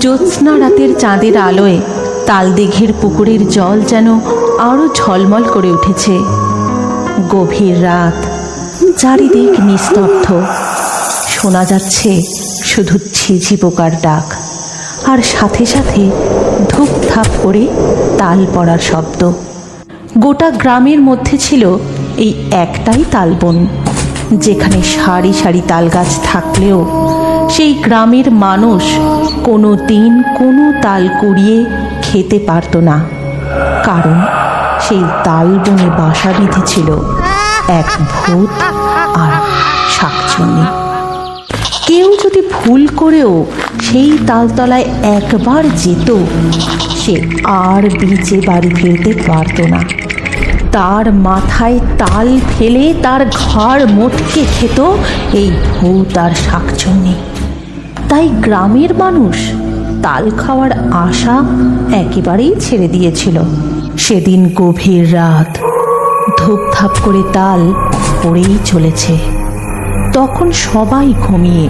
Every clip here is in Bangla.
জ্যোৎস্না রাতের চাঁদের আলোয় তালদিঘির পুকুরের জল যেন আরো ঝলমল করে উঠেছে। গভীর রাত, চারিদিক নিস্তব্ধ, শোনা যাচ্ছে শুধু ঝিঝি পোকার ডাক, আর সাথে সাথে ধূপ ধাপ করে তাল পড়ার শব্দ। গোটা গ্রামের মধ্যে ছিল এই একটাই তালবন, যেখানে সারি সারি তাল গাছ থাকলেও সেই গ্রামের মানুষ কোনো দিন কোনো তাল কুড়িয়ে খেতে পারত না, কারণ সেই তালবনে বাসা বেঁধেছিল এক ভূত আর শাকচুন্নি। কেউ যদি ভুল করেও সেই তালতলায় একবার যেত, সে আর বেঁচে বাড়ি ফিরতে পারত না। তার মাথায় তাল ফেলে তার ঘাড় মোটকে খেত এই ভূত আর শাকচুন্নি। তাই গ্রামের মানুষ তাল খাওয়ার আশা একেবারেই ছেড়ে দিয়েছিল। সেদিন গভীর রাত, ধূপধাপ করে তাল পড়েই চলেছে। তখন সবাই ঘুমিয়ে,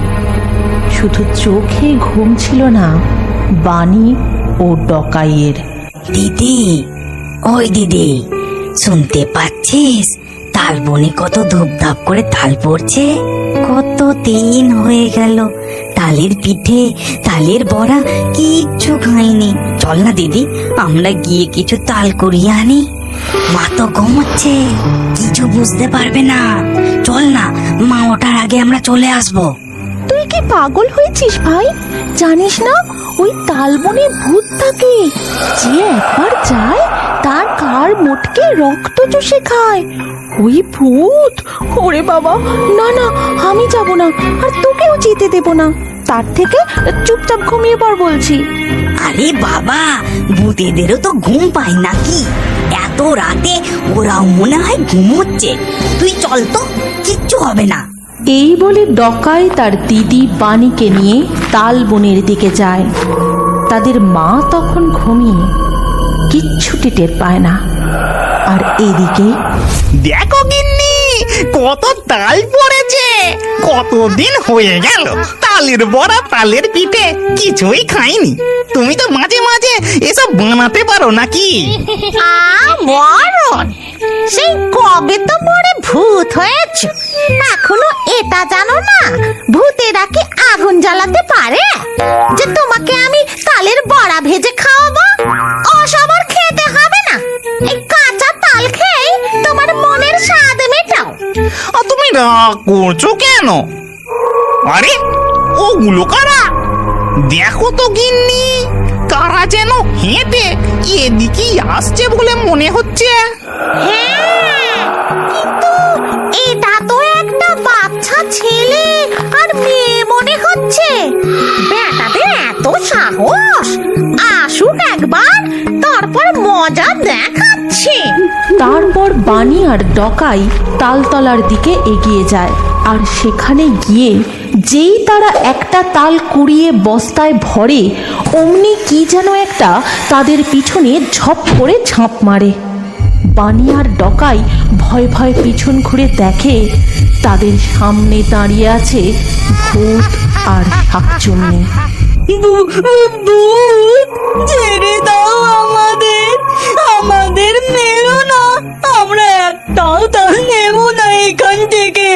শুধু চোখে ঘুম ছিল না বানি ও ডকাইয়ের। দিদি, ওই দিদি, শুনতে পাচ্ছিস তাল বনে কত ধূপধাপ করে তাল পড়ছে? কত দিন হয়ে গেল তালের পিঠে, তালের বড়া কিচ্ছু খাইনি। চল না দিদি, আমরা গিয়ে কিছু তাল কুড়িয়ে আনি। মা তো ঘুমোচ্ছে, কিছু বুঝতে পারবে না। চল না, মা ওঠার আগে আমরা চলে আসবো। তুই কি পাগল হয়েছিস ভাই? জানিস না ওই তালবনে ভূত থাকে, যে একবার যায় তার ঘাড় মোটকে রক্ত চুষে খায়। ওই ভূত! ওরে বাবা, না না, আমি যাব না, আর তোকেও যেতে দেব না। তার থেকে চুপচাপ ঘুমিয়ে পড় বলছি। আরে বাবা, ভূতেদেরও তো ঘুম পায় নাকি? এত রাতে ওরাও মনে হয় ঘুমোচ্ছে। তুই চল তো, কিচ্ছু হবে না। এই বলে ডকাই তার দিদি বানিকে নিয়ে তালবনের দিকে যায়। তাদের মা তখন ঘুমিয়ে কিচ্ছুটি টের পায় না। আর এদিকে দেখো গিন্নি, কত তাল পড়েছে। কতদিন হয়ে গেল তালের বড়া, তালের পিঠে কিছুই খাইনি। তুমি তো মাঝে মাঝে এসব বানাতে পারো নাকি? মরণ, সেই কবে তো মরে ভূত হয়েছ, এখনো এটা জানো না ভূতেরা কি আগুন জ্বালাতে পারে যে তোমাকে আমি তালের বড়া ভেজে খাওয়াবো? ওসব আর খেতে হবে না, এই কাঁচা তাল খেয়ে তোমার মনের স্বাদ মেটাও। তুমি রাগ করছো কেন? আরে ওগুলো কারা? দেখো তো গিন্নি, কারা যেন হেঁটে এদিকেই আসছে বলে মনে হচ্ছে। হ্যাঁ, কিন্তু এটা তো একটা বাচ্চা ছেলে আর মেয়ে মনে হচ্ছে। বেটাদের এত সাহস! আসুক একবার, তারপর মজা দেখাচ্ছি। তারপর বানি আর ডকাই তালতলার দিকে এগিয়ে যায়। আর সেখানে গিয়ে যেই তারা একটা তাল কুড়িয়ে বস্তায় ভরে, অমনি কি যেন একটা তাদের পিছনে ঝপ করে ঝাঁপ মারে। বানি আর ডকাই ভয় ভয় পিছন ঘুরে দেখে তাদের সামনে দাঁড়িয়ে আছে ভূত আর শাকচুন্নি। ছেড়ে দাও আমাদের, আমাদের মেরো না, আমরা একটাও তাল নেব না এখান থেকে।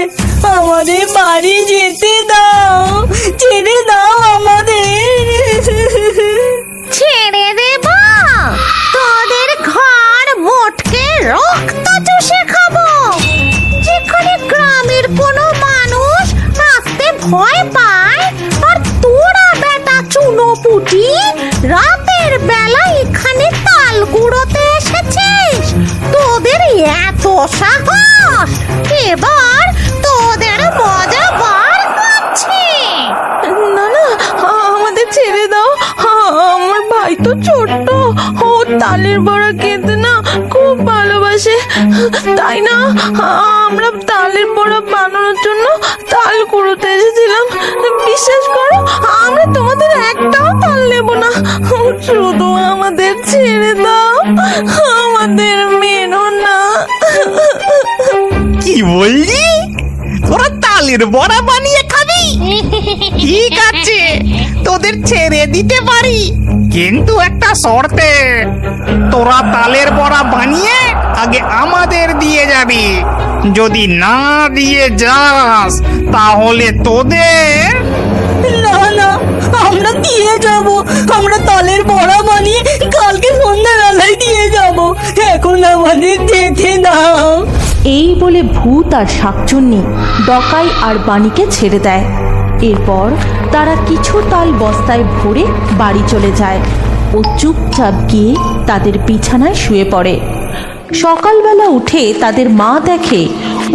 আমাদের বাড়ি যেতে দাও, ছেড়ে দাও আমাদের। ছেড়ে দেব? তোদের ঘর মোটকে রক্ত চুষে খাবো। যেখানে গ্রামের কোনো মানুষ আসতে ভয় পায়, আর তোরা বেটা চুনোপুটি রাতের বেলা এখানে তাল কুড়োতে এসেছিস? তোদের এত সাহস! এবার তোদের মজা বার করছি। না না, আমাদের ছেড়ে দাও। আমার ভাই তো ছোট্ট, ও তালের বড়া খেতে না খুব ভালোবাসে। তাই না, আমরা তালের বড়া বানানোর জন্য তাল কুড়োতে এসেছিলাম। বিশ্বাস করো, আমরা তোমাদের একটাও তাল নেব না। শুধু আমাদের ছেড়ে দাও, আমাদের মেনো না। কি বললি? তোরা তালের বড়া বানিয়ে খাবি? ঠিক আছে, তোদের ছেড়ে দিতে পারি, কিন্তু একটা শর্তে। তোরা তালের বড়া বানিয়ে আগে আমাদের দিয়ে যাবি। যদি না দিয়ে যাস তাহলে তোদের। না না, আমরা দিয়ে যাব। আমরা তালের বড়া বানিয়ে কালকে সন্ধ্যাবেলায় দিয়ে যাব। এখন আমাদের যেতে দাও। এই বলে ভূত আর শাকচুন্নি ডকাই আর বাণীকে ছেড়ে দেয়। এরপর তারা কিছু তাল বস্তায় ভরে বাড়ি চলে যায় ও চুপচাপ গিয়ে তাদের বিছানায় শুয়ে পড়ে। সকালবেলা উঠে তাদের মা দেখে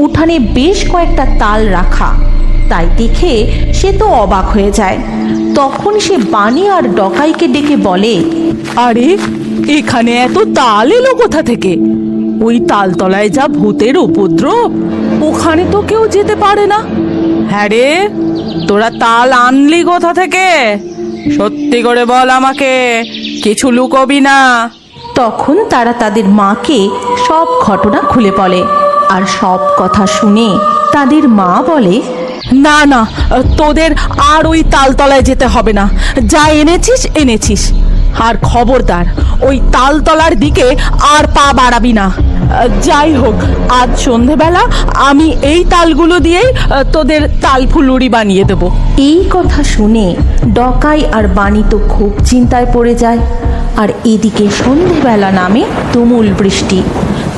উঠানে বেশ কয়েকটা তাল রাখা। তাই দেখে সে তো অবাক হয়ে যায়। তখন সে বাণী আর ডকাইকে ডেকে বলে, আরে, এখানে এত তাল এলো কোথা থেকে? ওই তালতলায় যা ভূতের উপদ্রব, ওখানে তো কেউ যেতে পারে না। হ্যাঁ রে, তোরা তাল আনলি কোথা থেকে? সত্যি করে বল আমাকে, কিছু লুকোবি না। তখন তারা তাদের মাকে সব ঘটনা খুলে বলে। আর সব কথা শুনে তাদের মা বলে, না না, তোদের আর ওই তালতলায় যেতে হবে না। যা এনেছিস এনেছিস, আর খবরদার ওই তালতলার দিকে আর পা বাড়াবি না। যাই হোক, আজ সন্ধেবেলা আমি এই তালগুলো দিয়েই তোদের তাল ফুলুরি বানিয়ে দেব। এই কথা শুনে ডকাই আর বাণী তো খুব চিন্তায় পড়ে যায়। আর এদিকে সন্ধেবেলা নামে তুমুল বৃষ্টি,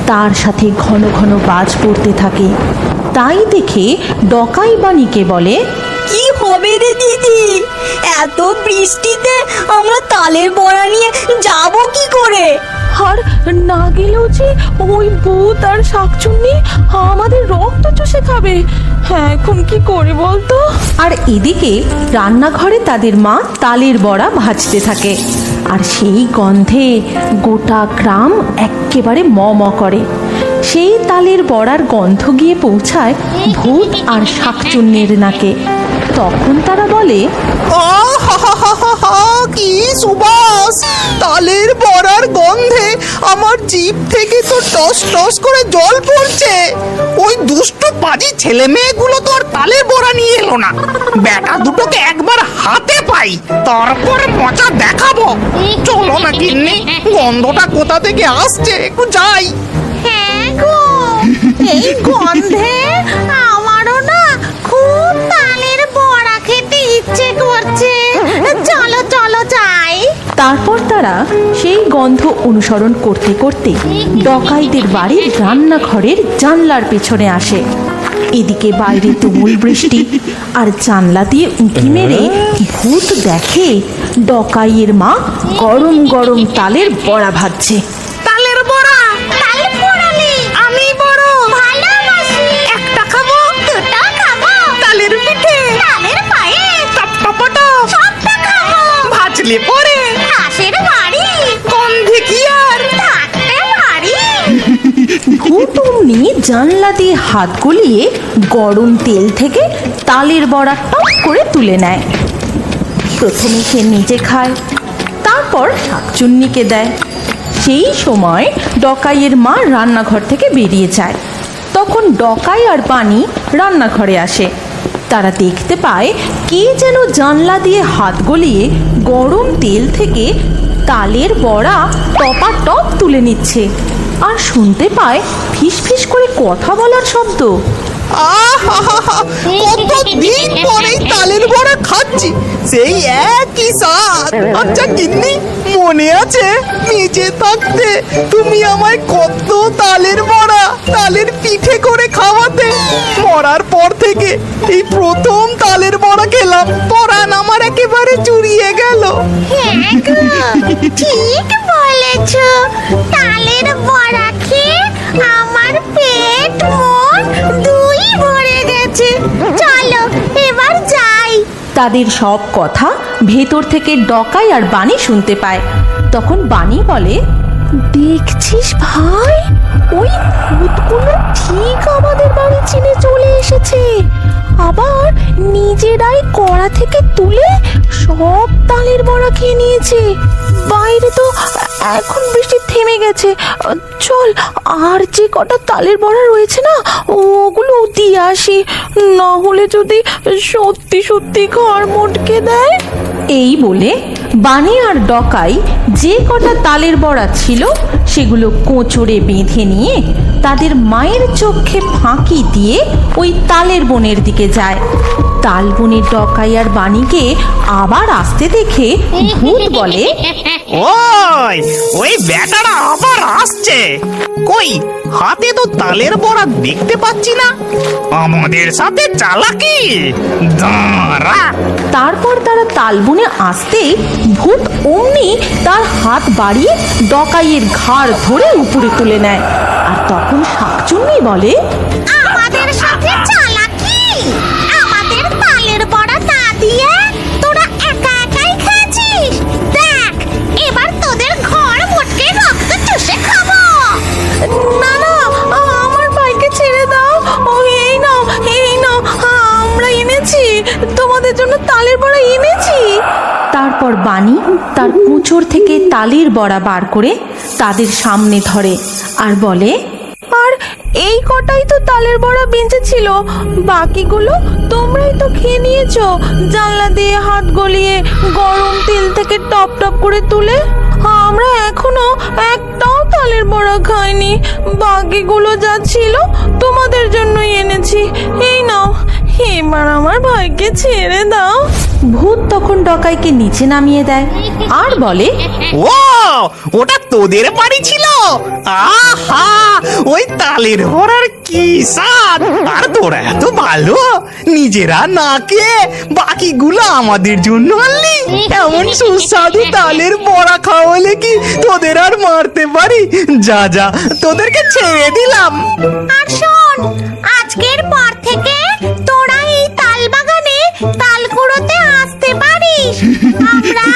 তার সাথে ঘন ঘন বাজ পড়তে থাকে। তাই দেখে ডকাই বাণীকে বলে, কি হবে রে দিদি, এত বৃষ্টিতে আমরা তালের বড়া নিয়ে যাব কি করে? আর না গেলেও যে ওই ভূত আর শাকচুন্নি আমাদের রক্ত চুষে খাবে। হ্যাঁ, এখন কি করে বলতো? আর এদিকে রান্নাঘরে তাদের মা তালের বড়া ভাজতে থাকে। আর সেই গন্ধে গোটা গ্রাম এক্কেবারে ম ম করে। সেই তালের বড়ার গন্ধ গিয়ে পৌঁছায় ভূত আর শাকচুন্নির নাকে। তখন তারা বলে, কি সুবাস! তালের বড়ার গন্ধে আমার জিভ থেকে তো টস টস করে জল পড়ছে। ওই দুষ্টু পাজি ছেলে মেয়েগুলো তো আর তালের বড়া নিয়ে এলো না। বেটা দুটোকে একবার হাতে পাই, তারপর মজা দেখাবো। চলো না গিন্নি, গন্ধটা কোথা থেকে আসছে একটু যাই। হ্যাঁ গো, এই গন্ধে আমারও না খুব তালের বড়া খেতে ইচ্ছে করছে। চলো চলো যাই। তারপর তারা সেই গন্ধ অনুসরণ করতে করতে ডকাইদের বাড়ির রান্নাঘরের জানলার পেছনে আসে। এদিকে বাইরে তুমুল বৃষ্টি, আর জানলা দিয়ে উঁকি মেরে ভূত দেখে ডকাইয়ের মা গরম গরম তালের বড়া ভাজছে। তালের বড়া, তাল পোড়ালি আমি বড় ভালোবাসি। একটা খাবো, দুটো খাবো। তালের পিঠে, তালের পায়েস, টপটপটা সবটা খাবো। ভাজলে পরে হাঁসের বাড়ি, গন্ধে কি আর থাকতে পারি। ভূত অমনি জানলা দিয়ে হাত গলিয়ে গরম তেল থেকে তালের বড়া টপ করে তুলে নেয়। প্রথমে সে নিজে খায়, তারপর শাকচুন্নিকে দেয়। সেই সময় ডকাইয়ের মা রান্নাঘর থেকে বেরিয়ে যায়। তখন ডকাই আর বাণী রান্নাঘরে আসে। তারা দেখতে পায় কে যেন জানলা দিয়ে হাত গলিয়ে গরম তেল থেকে তালের বড়া টপাটপ তুলে নিচ্ছে। আর শুনতে পায় ফিস ফিস করে কথা বলার শব্দ। কতদিন পরে তালের বড়া খাচ্ছি, সেই একই স্বাদ। আচ্ছা গিন্নি, মনে আছে নিচে থাকতে তুমি আমায় কত তালের বড়া, তালের পিঠে করে খাওয়াতে? মরার পর থেকে এই প্রথম তালের বড়া খেলাম, পরাণ আমার একেবারে চুরিয়ে গেল। হ্যাঁ গো, ঠিক বলেছ। তালের বড়া খেয়ে আমার পেট মন দুই ভরে গেছে। চলো এবার যাই। তাদের সব কথা ভেতর থেকে ডকাই আর বাণী শুনতে পায়। তখন বাণী বলে, দেখছিস ভাই, ওই ভূতগুলো ঠিক আমাদের বাড়ি চিনে চলে এসেছে। আবার নিজেরাই কড়া থেকে তুলে সব তালের বড়া খেয়ে নিয়েছে। বাইরে তো এখন বৃষ্টি থেমে গেছে। চল, আর যে কটা তালের বড়া রয়েছে না, ওগুলো দিয়ে আসি, না হলে যদি সত্যি সত্যি ঘর মটকে দেয়। এই বলে বানি আর ডকাই যে কটা তালের বড়া ছিল সেগুলো কোঁচড়ে বেঁধে নিয়ে তাদের মায়ের চোখে ফাঁকি দিয়ে ওই তালের বনের দিকে যায়। তাল বনের ডকাই আর বানিকে আবার আসতে দেখে ভূত বলে, ওই বেটারা আবার আসছে। কই, হাতে তো তালের বড়া দেখতে পাচ্ছি না। আমাদের সাথে চালাকি। দাঁড়া। তারপর তারা তালবনে আসতে ভূত অমনি তার হাত বাড়িয়ে ডকাইয়ের ঘাড় ধরে উপরে তুলে নেয়। আর তখন শাকচুন্নি বলে, আমাদের সাথে চালাকি? আমাদের তালের বড়া না দিয়ে তোরা একা একাই খাচ্ছিস? দেখ, এবার তোদের ঘর মোটকে রক্ত চুষে খাবো। না না, আমার ভাইকে ছেড়ে দাও। এই নাও, আমরা এনেছি তোমাদের জন্য তালের বড়া এনেছি। তারপর বানি তার কুঁচোর থেকে তালের বড়া বার করে তাদের সামনে ধরে আর বলে, আর এই কটাই তো তালের বড়া বেঁচে ছিল, বাকিগুলো তোমরাই তো খেয়ে নিয়েছো জানলা দিয়ে হাত গলিয়ে গরম তেল থেকে টপ টপ করে তুলে। আমরা এখনো একটাও তালের বড়া খাইনি, বাকিগুলো যা ছিল তোমাদের জন্যই এনেছি। এই নাও, এবার আমার ভাইকে ছেড়ে দাও। ভূত তখন ডকাইকে নিচে নামিয়ে দেয় আর বলে, ওটা তোদের বাড়ি ছিল? আহা, ওই তালের বড়ার কি স্বাদ! আর তোরা এত ভালো, নিজেরা না খেয়ে বাকিগুলো আমাদের জন্য আনলি। এমন সুস্বাদু তালের বড়া খাওয়ালে কি তোদের আর মারতে পারি? যা যা, তোদেরকে ছেড়ে দিলাম। আর শোন, আজকের পর থেকে তোরা এই তাল বাগানে তাল কুড়োতে আসতে পারিস। আমরা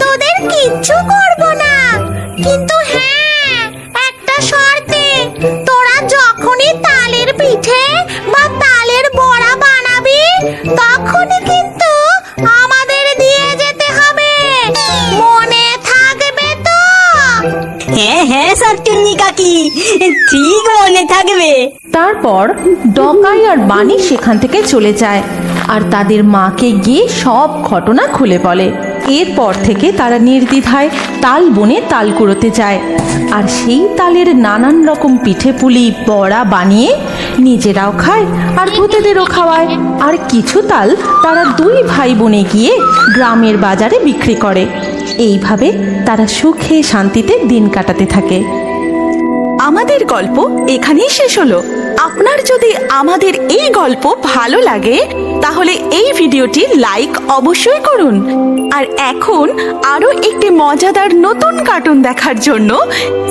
তোদের কিচ্ছু করব না, কিন্তু হ্যাঁ, একটা শর্তে, তোরা যখনই তালের পিঠে বা তালের বড়া বানাবি তখনই কিন্তু আমাদের দিয়ে যেতে হবে। মনে থাকবে তো? হ্যাঁ হ্যাঁ শাকচুন্নি কাকি, ঠিক মনে থাকবে। তারপর ডকাই আর বানি সেখান থেকে চলে যায় আর তাদের মাকে গিয়ে সব ঘটনা খুলে বলে। এরপর থেকে তারা নির্দ্বিধায় তাল বনে তাল কুড়োতে যায় আর সেই তালের নানান রকম পিঠে পুলি বড়া বানিয়ে নিজেরাও খায় আর ভূতেদেরও খাওয়ায়। আর কিছু তাল তারা দুই ভাই বোনে গিয়ে গ্রামের বাজারে বিক্রি করে। এইভাবে তারা সুখে শান্তিতে দিন কাটাতে থাকে। আমাদের গল্প এখানেই শেষ হলো। আপনার যদি আমাদের এই গল্প ভালো লাগে তাহলে এই ভিডিওটি লাইক অবশ্যই করুন। আর এখন আরো একটি মজাদার নতুন কার্টুন দেখার জন্য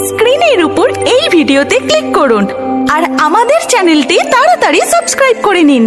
স্ক্রিনের উপর এই ভিডিওতে ক্লিক করুন আর আমাদের চ্যানেলটি তাড়াতাড়ি সাবস্ক্রাইব করে নিন।